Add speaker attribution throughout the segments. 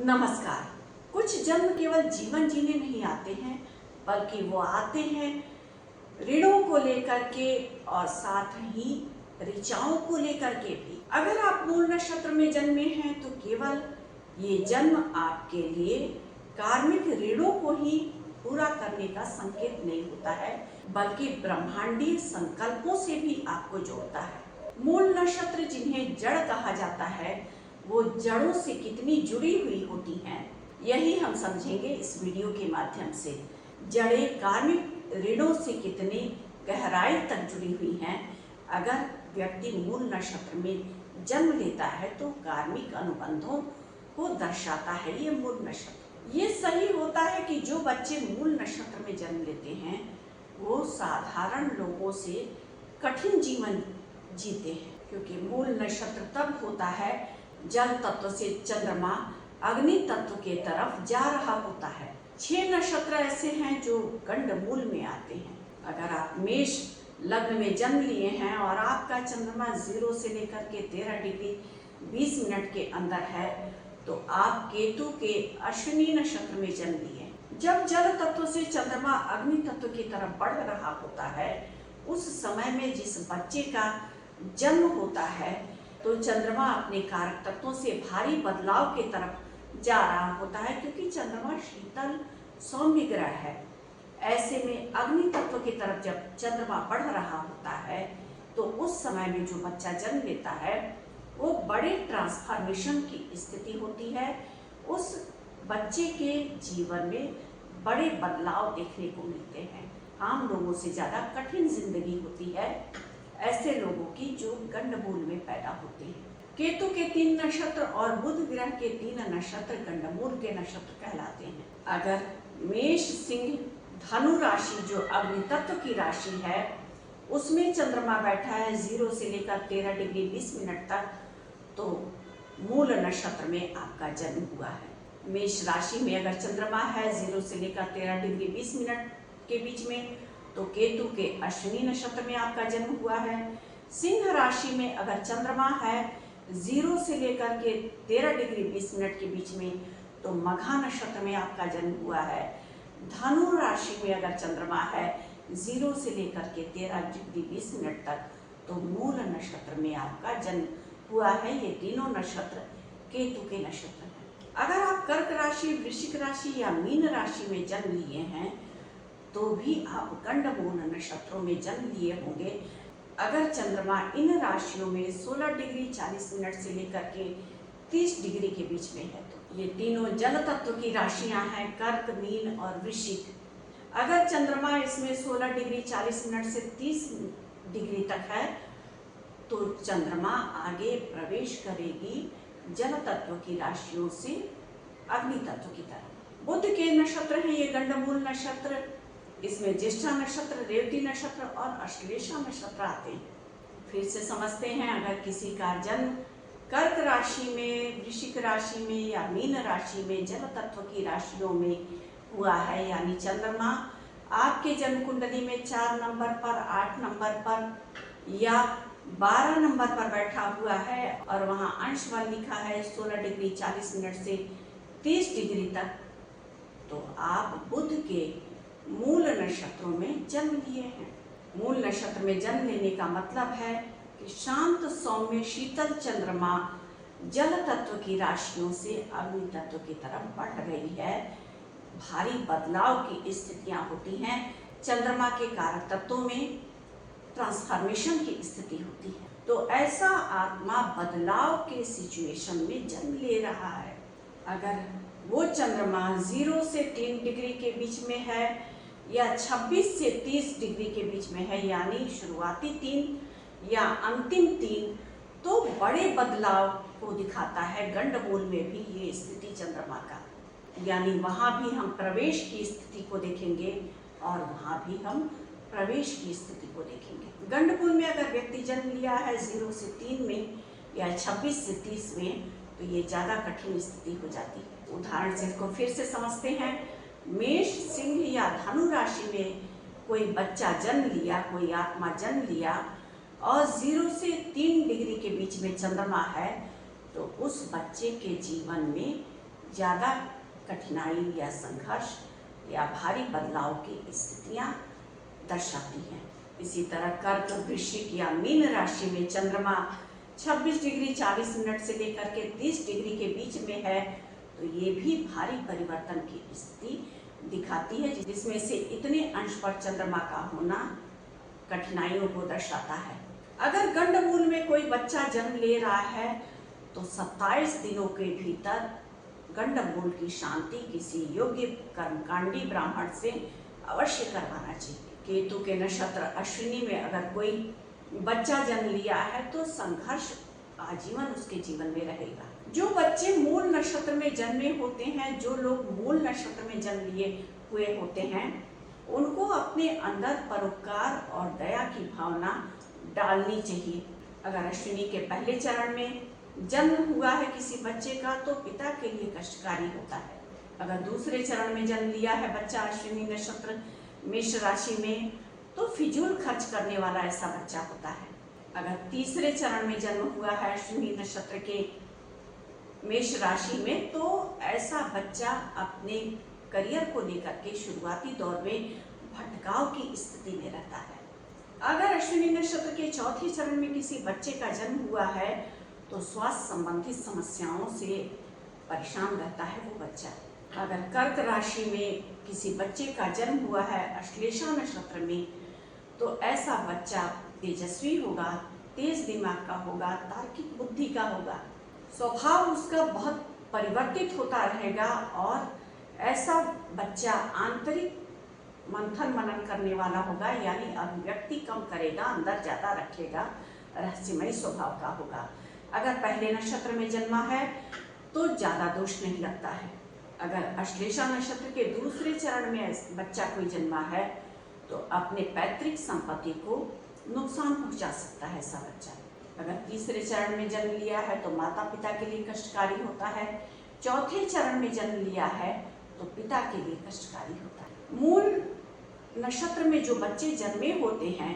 Speaker 1: नमस्कार। कुछ जन्म केवल जीवन जीने नहीं आते हैं, बल्कि वो आते हैं ऋणों को लेकर के और साथ ही ऋचाओं को लेकर के भी। अगर आप मूल नक्षत्र में जन्मे हैं तो केवल ये जन्म आपके लिए कार्मिक ऋणों को ही पूरा करने का संकेत नहीं होता है, बल्कि ब्रह्मांडीय संकल्पों से भी आपको जोड़ता है। मूल नक्षत्र जिन्हें जड़ कहा जाता है, वो जड़ों से कितनी जुड़ी हुई होती हैं, यही हम समझेंगे इस वीडियो के माध्यम से। जड़ें कार्मिक ऋणों से कितनी गहराई तक जुड़ी हुई हैं। अगर व्यक्ति मूल नक्षत्र में जन्म लेता है तो कार्मिक अनुबंधों को दर्शाता है ये मूल नक्षत्र। ये सही होता है कि जो बच्चे मूल नक्षत्र में जन्म लेते हैं वो साधारण लोगों से कठिन जीवन जीते हैं, क्योंकि मूल नक्षत्र तब होता है जल तत्व से चंद्रमा अग्नि तत्व के तरफ जा रहा होता है। 6 नक्षत्र ऐसे हैं जो गंडमूल में आते हैं। अगर आप मेष लग्न में जन्म लिए हैं और आपका चंद्रमा 0 से लेकर के 13 डिग्री 20 मिनट के अंदर है, तो आप केतु के अश्विनी नक्षत्र में जन्म लिए। जब जल तत्व से चंद्रमा अग्नि तत्व की तरफ बढ़ रहा होता है, उस समय में जिस बच्चे का जन्म होता है तो चंद्रमा अपने कारक तत्वों से भारी बदलाव के तरफ जा रहा होता है, क्योंकि चंद्रमा शीतल सौम्य ग्रह है। ऐसे में अग्नि तत्व की तरफ जब चंद्रमा बढ़ रहा होता है तो उस समय में जो बच्चा जन्म लेता है वो बड़े ट्रांसफॉर्मेशन की स्थिति होती है। उस बच्चे के जीवन में बड़े बदलाव देखने को मिलते हैं। आम लोगों से ज़्यादा कठिन जिंदगी होती है ऐसे लोगों की जो गंडमूल में पैदा होते हैं। केतु के 3 नक्षत्र और बुध ग्रह के 3 नक्षत्र गंडमूल के नक्षत्र कहलाते हैं। अगर मेष सिंह धनु राशि जो अग्नि तत्व की राशि है उसमें चंद्रमा बैठा है 0 से लेकर 13 डिग्री 20 मिनट तक, तो मूल नक्षत्र में आपका जन्म हुआ है। मेष राशि में अगर चंद्रमा है 0 से लेकर 13 डिग्री 20 मिनट के बीच में, तो केतु के अश्विनी नक्षत्र में आपका जन्म हुआ है। सिंह राशि में अगर चंद्रमा है 0 से लेकर के 13 डिग्री 20 मिनट के बीच में, तो मघा नक्षत्र में आपका जन्म हुआ है। धनु राशि में अगर चंद्रमा है 0 से लेकर के 13 डिग्री 20 मिनट तक, तो मूल नक्षत्र में आपका जन्म हुआ है। ये तीनों नक्षत्र केतु के नक्षत्र हैं। अगर आप कर्क राशि, वृश्चिक राशि या मीन राशि में जन्म लिए हैं तो भी आप गंडमूल नक्षत्रों में जन्म लिए होंगे। अगर चंद्रमा इन राशियों में 16 डिग्री 40 मिनट से लेकर के 30 डिग्री के बीच में है, तो ये तीनों जल तत्व की राशियां हैं, कर्क, मीन और वृश्चिक। अगर चंद्रमा इसमें 16 डिग्री 40 मिनट से 30 डिग्री तक है, तो चंद्रमा आगे प्रवेश करेगी जल तत्व की राशियों से अग्नि तत्व की तरफ। बुध के नक्षत्र हैं ये गंडमूल नक्षत्र। इसमें ज्येष्ठा नक्षत्र, रेवती नक्षत्र और अश्लेषा नक्षत्र आते हैं। फिर से समझते हैं, अगर किसी का जन्म कर्क राशि में, वृश्चिक राशि में या मीन राशि में जल तत्व की राशियों में हुआ है, यानी चंद्रमा आपके जन्म कुंडली में 4 नंबर पर, 8 नंबर पर या 12 नंबर पर बैठा हुआ है और वहाँ अंश बल लिखा है 16 डिग्री 40 मिनट से 30 डिग्री तक, तो आप बुध के मूल नक्षत्रों में जन्म लिए हैं। मूल नक्षत्र में जन्म लेने का मतलब है कि शांत सौम्य शीतल चंद्रमा जल तत्व की राशियों से अग्नि तत्व की तरफ बढ़ रही है। भारी बदलाव की स्थितियां होती हैं। चंद्रमा के कारक तत्वों में ट्रांसफॉर्मेशन की स्थिति होती है, तो ऐसा आत्मा बदलाव के सिचुएशन में जन्म ले रहा है। अगर वो चंद्रमा 0 से 3 डिग्री के बीच में है या 26 से 30 डिग्री के बीच में है, यानी शुरुआती 3 या अंतिम 3, तो बड़े बदलाव को दिखाता है। गंडमूल में भी ये स्थिति चंद्रमा का, यानी वहाँ भी हम प्रवेश की स्थिति को देखेंगे और वहाँ भी हम प्रवेश की स्थिति को देखेंगे। गंडमूल में अगर व्यक्ति जन्म लिया है 0 से 3 में या 26 से 30 में, तो ये ज़्यादा कठिन स्थिति हो जाती है। उदाहरण से इसको फिर से समझते हैं। मेष, सिंह या धनु राशि में कोई बच्चा जन्म लिया, कोई आत्मा जन्म लिया और 0 से 3 डिग्री के बीच में चंद्रमा है, तो उस बच्चे के जीवन में ज़्यादा कठिनाई या संघर्ष या भारी बदलाव की स्थितियाँ दर्शाती हैं। इसी तरह कर्क, वृश्चिक या मीन राशि में चंद्रमा 26 डिग्री 40 मिनट से लेकर के 30 डिग्री के बीच में है, तो ये भी भारी परिवर्तन की स्थिति दिखाती है, जिसमें से इतने अंश पर चंद्रमा का होना कठिनाइयों को दर्शाता है। अगर गंडमूल में कोई बच्चा जन्म ले रहा है तो 27 दिनों के भीतर गंडमूल की शांति किसी योग्य कर्मकांडी ब्राह्मण से अवश्य करवाना चाहिए। केतु के नक्षत्र अश्विनी में अगर कोई बच्चा जन्म लिया है तो संघर्ष आजीवन उसके जीवन में रहेगा। जो बच्चे मूल नक्षत्र में जन्मे होते हैं, जो लोग मूल नक्षत्र में जन्म लिए हुए होते हैं, उनको अपने अंदर परोपकार और दया की भावना डालनी चाहिए। अगर अश्विनी के पहले चरण में जन्म हुआ है किसी बच्चे का तो पिता के लिए कष्टकारी होता है। अगर दूसरे चरण में जन्म लिया है बच्चा अश्विनी नक्षत्र मेष राशि में तो फिजूल खर्च करने वाला ऐसा बच्चा होता है। अगर तीसरे चरण में जन्म हुआ है अश्विनी नक्षत्र के मेष राशि में तो ऐसा बच्चा अपने करियर को लेकर के शुरुआती दौर में भटकाव की स्थिति में रहता है। अगर अश्विनी नक्षत्र के चौथे चरण में किसी बच्चे का जन्म हुआ है तो स्वास्थ्य संबंधित समस्याओं से परेशान रहता है वो बच्चा। अगर कर्क राशि में किसी बच्चे का जन्म हुआ है अश्लेषा नक्षत्र में तो ऐसा बच्चा तेजस्वी होगा, तेज दिमाग का होगा, तार्किक बुद्धि का होगा, स्वभाव उसका बहुत परिवर्तित होता रहेगा और ऐसा बच्चा आंतरिक मंथन मनन करने वाला होगा, यानी अभिव्यक्ति कम करेगा, अंदर ज़्यादा रखेगा, रहस्यमयी स्वभाव का होगा। अगर पहले नक्षत्र में जन्मा है तो ज़्यादा दोष नहीं लगता है। अगर अश्लेषा नक्षत्र के दूसरे चरण में बच्चा कोई जन्मा है तो अपने पैतृक संपत्ति को नुकसान पहुंचा सकता है ऐसा बच्चा। अगर तीसरे चरण में जन्म लिया है तो माता पिता के लिए कष्टकारी होता है। चौथे चरण में जन्म लिया है तो पिता के लिए कष्टकारी होता है। मूल नक्षत्र में जो बच्चे जन्मे होते हैं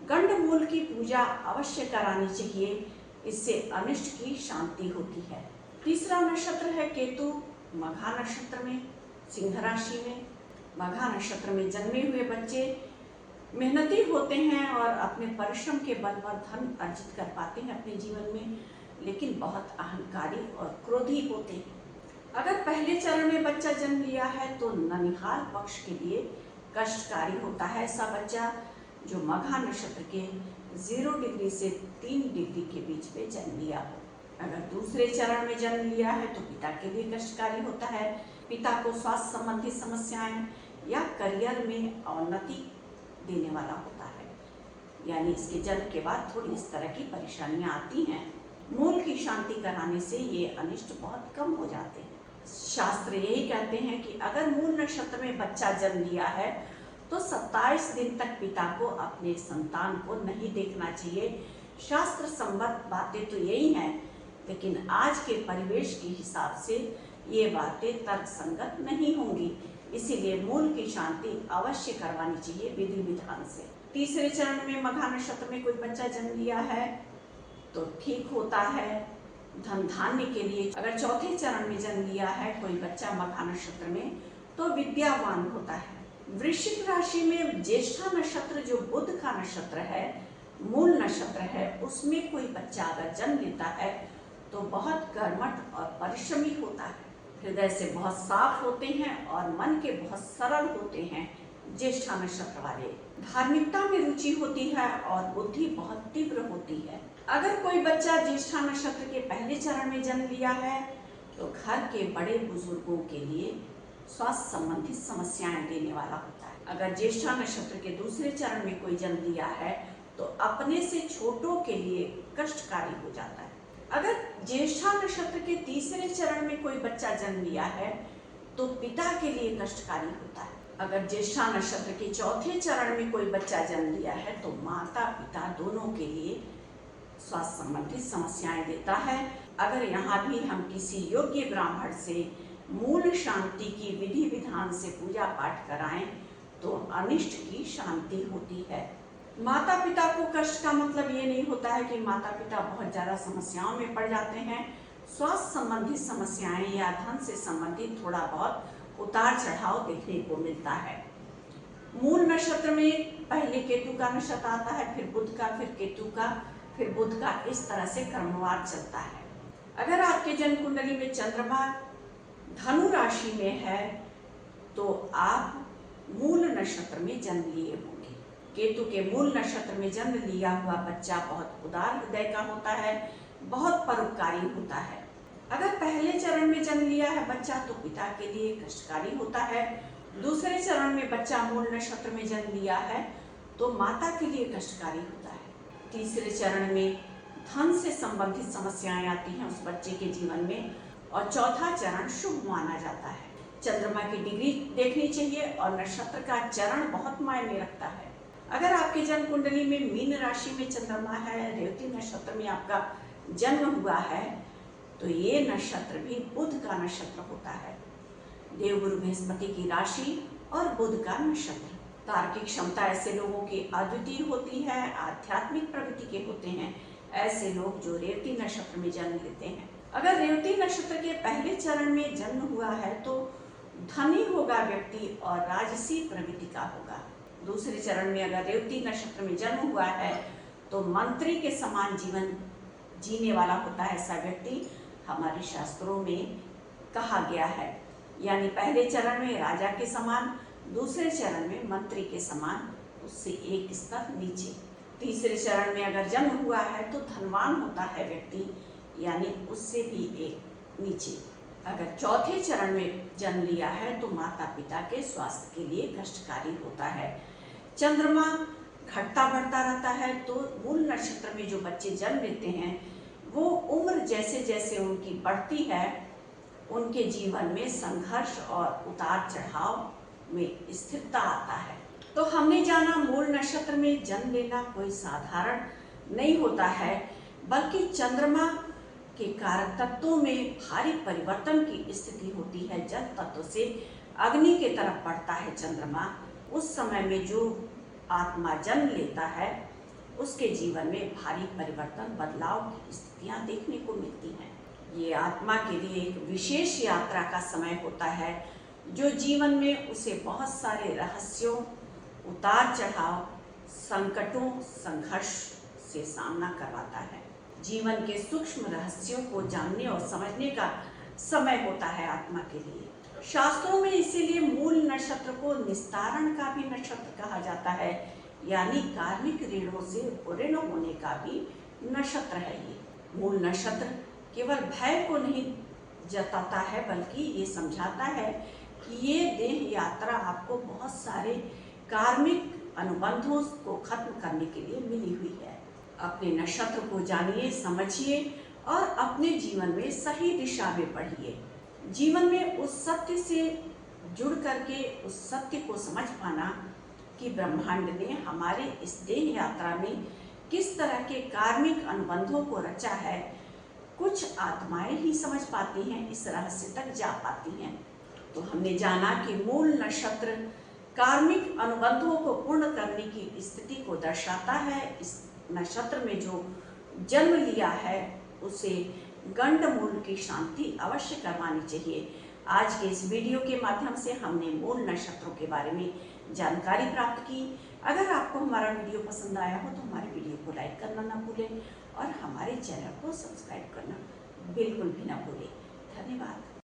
Speaker 1: गंडमूल की पूजा अवश्य करानी चाहिए, इससे अनिष्ट की शांति होती है। तीसरा नक्षत्र है केतु मघा नक्षत्र में सिंह राशि में। मघा नक्षत्र में जन्मे हुए बच्चे मेहनती होते हैं और अपने परिश्रम के बल पर धन अर्जित कर पाते हैं अपने जीवन में, लेकिन बहुत अहंकारी और क्रोधी होते हैं। अगर पहले चरण में बच्चा जन्म लिया है तो ननिहाल पक्ष के लिए कष्टकारी होता है ऐसा बच्चा जो मघा नक्षत्र के 0 डिग्री से 3 डिग्री के बीच में जन्म लिया हो। अगर दूसरे चरण में जन्म लिया है तो पिता के लिए कष्टकारी होता है। पिता को स्वास्थ्य संबंधी समस्याएं या करियर में अवनति देने वाला होता है, यानी इसके जन्म के बाद थोड़ी इस तरह की परेशानियां आती हैं। मूल की शांति कराने से ये अनिष्ट बहुत कम हो जाते हैं। शास्त्र यही कहते हैं कि अगर मूल नक्षत्र में बच्चा जन्म लिया है तो 27 दिन तक पिता को अपने संतान को नहीं देखना चाहिए। शास्त्र संबद्ध बातें तो यही हैं, लेकिन आज के परिवेश के हिसाब से ये बातें तर्कसंगत नहीं होंगी, इसीलिए मूल की शांति अवश्य करवानी चाहिए विधि विधान से। तीसरे चरण में मघा नक्षत्र में कोई बच्चा जन्म लिया है तो ठीक होता है धन धान्य के लिए। अगर चौथे चरण में जन्म लिया है कोई बच्चा मघा नक्षत्र में तो विद्यावान होता है। वृश्चिक राशि में ज्येष्ठा नक्षत्र जो बुध का नक्षत्र है, मूल नक्षत्र है, उसमें कोई बच्चा अगर जन्म लेता है तो बहुत कर्मठ और परिश्रमी होता है, हृदय से बहुत साफ होते हैं और मन के बहुत सरल होते हैं। ज्येष्ठा नक्षत्र वाले धार्मिकता में रुचि होती है और बुद्धि बहुत तीव्र होती है। अगर कोई बच्चा ज्येष्ठा नक्षत्र के पहले चरण में जन्म लिया है तो घर के बड़े बुजुर्गों के लिए स्वास्थ्य संबंधित समस्याएं देने वाला होता है। अगर ज्येष्ठा नक्षत्र के दूसरे चरण में कोई जन्म लिया है तो अपने से छोटों के लिए कष्टकारी हो जाता है। अगर ज्येष्ठा नक्षत्र के तीसरे चरण में कोई बच्चा जन्म लिया है तो पिता के लिए कष्टकारी होता है। अगर ज्येष्ठा नक्षत्र के चौथे चरण में कोई बच्चा जन्म लिया है तो माता पिता दोनों के लिए स्वास्थ्य संबंधित समस्याएं देता है। अगर यहाँ भी हम किसी योग्य ब्राह्मण से मूल शांति की विधि विधान से पूजा पाठ कराएं तो अनिष्ट की शांति होती है। माता पिता को कष्ट का मतलब ये नहीं होता है कि माता पिता बहुत ज़्यादा समस्याओं में पड़ जाते हैं। स्वास्थ्य संबंधित समस्याएं या धन से संबंधित थोड़ा बहुत उतार चढ़ाव देखने को मिलता है। मूल नक्षत्र में पहले केतु का नक्षत्र आता है, फिर बुध का, फिर केतु का, फिर बुध का, इस तरह से क्रमवार चलता है। अगर आपके जन्म कुंडली में चंद्रमा धनु राशि में है तो आप मूल नक्षत्र में जन्म लिए होंगे। केतु के मूल नक्षत्र में जन्म लिया हुआ बच्चा बहुत उदार हृदय का होता है, बहुत परोपकारी होता है। अगर पहले चरण में जन्म लिया है बच्चा तो पिता के लिए कष्टकारी होता है। दूसरे चरण में बच्चा मूल नक्षत्र में जन्म लिया है तो माता के लिए कष्टकारी होता है। तीसरे चरण में धन से संबंधित समस्याएं आती हैं उस बच्चे के जीवन में, और चौथा चरण शुभ माना जाता है। चंद्रमा की डिग्री देखनी चाहिए और नक्षत्र का चरण बहुत मायने रखता है। अगर आपके जन्म कुंडली में मीन राशि में चंद्रमा है, रेवती नक्षत्र में आपका जन्म हुआ है, तो ये नक्षत्र भी बुध का नक्षत्र होता है। देवगुरु बृहस्पति की राशि और बुध का नक्षत्र। तार्किक क्षमता ऐसे लोगों की अद्वितीय होती है, आध्यात्मिक प्रवृत्ति के होते हैं ऐसे लोग जो रेवती नक्षत्र में जन्म लेते हैं। अगर रेवती नक्षत्र के पहले चरण में जन्म हुआ है तो धनी होगा व्यक्ति और राजसी प्रवृत्ति का होगा। दूसरे चरण में अगर रेवती नक्षत्र में जन्म हुआ है तो मंत्री के समान जीवन जीने वाला होता है ऐसा व्यक्ति, हमारे शास्त्रों में कहा गया है। यानी पहले चरण में राजा के समान, दूसरे चरण में मंत्री के समान, उससे एक स्तर नीचे। तीसरे चरण में अगर जन्म हुआ है तो धनवान होता है व्यक्ति, यानी उससे भी एक नीचे। अगर चौथे चरण में जन्म लिया है तो माता पिता के स्वास्थ्य के लिए कष्टकारी होता है। चंद्रमा घटता बढ़ता रहता है तो मूल नक्षत्र में जो बच्चे जन्म लेते हैं वो उम्र जैसे जैसे उनकी बढ़ती है उनके जीवन में संघर्ष और उतार चढ़ाव में स्थिरता आता है। तो हमने जाना मूल नक्षत्र में जन्म लेना कोई साधारण नहीं होता है, बल्कि चंद्रमा के कारक तत्वों में भारी परिवर्तन की स्थिति होती है। जल तत्व से अग्नि के तरफ बढ़ता है चंद्रमा। उस समय में जो आत्मा जन्म लेता है उसके जीवन में भारी परिवर्तन, बदलाव की स्थितियां देखने को मिलती हैं। ये आत्मा के लिए एक विशेष यात्रा का समय होता है जो जीवन में उसे बहुत सारे रहस्यों, उतार चढ़ाव, संकटों, संघर्ष से सामना करवाता है। जीवन के सूक्ष्म रहस्यों को जानने और समझने का समय होता है आत्मा के लिए। शास्त्रों में इसीलिए मूल नक्षत्र को निस्तारण का भी नक्षत्र कहा जाता है, यानी कार्मिक ऋणों से ऋण होने का भी नक्षत्र है। ये मूल नक्षत्र केवल भय को नहीं जताता है बल्कि ये समझाता है कि ये देह यात्रा आपको बहुत सारे कार्मिक अनुबंधों को खत्म करने के लिए मिली हुई है। अपने नक्षत्र को जानिए, समझिए और अपने जीवन में सही दिशा में बढ़िए। जीवन में उस सत्य से जुड़ करके उस सत्य को समझ पाना कि ब्रह्मांड ने हमारे इस देह यात्रा में किस तरह के कार्मिक अनुबंधों को रचा है, कुछ आत्माएं ही समझ पाती हैं, इस रहस्य तक जा पाती हैं। तो हमने जाना कि मूल नक्षत्र कार्मिक अनुबंधों को पूर्ण करने की स्थिति को दर्शाता है। इस नक्षत्र में जो जन्म लिया है उसे गंडमूल की शांति अवश्य करवानी चाहिए। आज के इस वीडियो के माध्यम से हमने मूल नक्षत्रों के बारे में जानकारी प्राप्त की। अगर आपको हमारा वीडियो पसंद आया हो तो हमारे वीडियो को लाइक करना ना भूलें और हमारे चैनल को सब्सक्राइब करना बिल्कुल भी ना भूलें। धन्यवाद।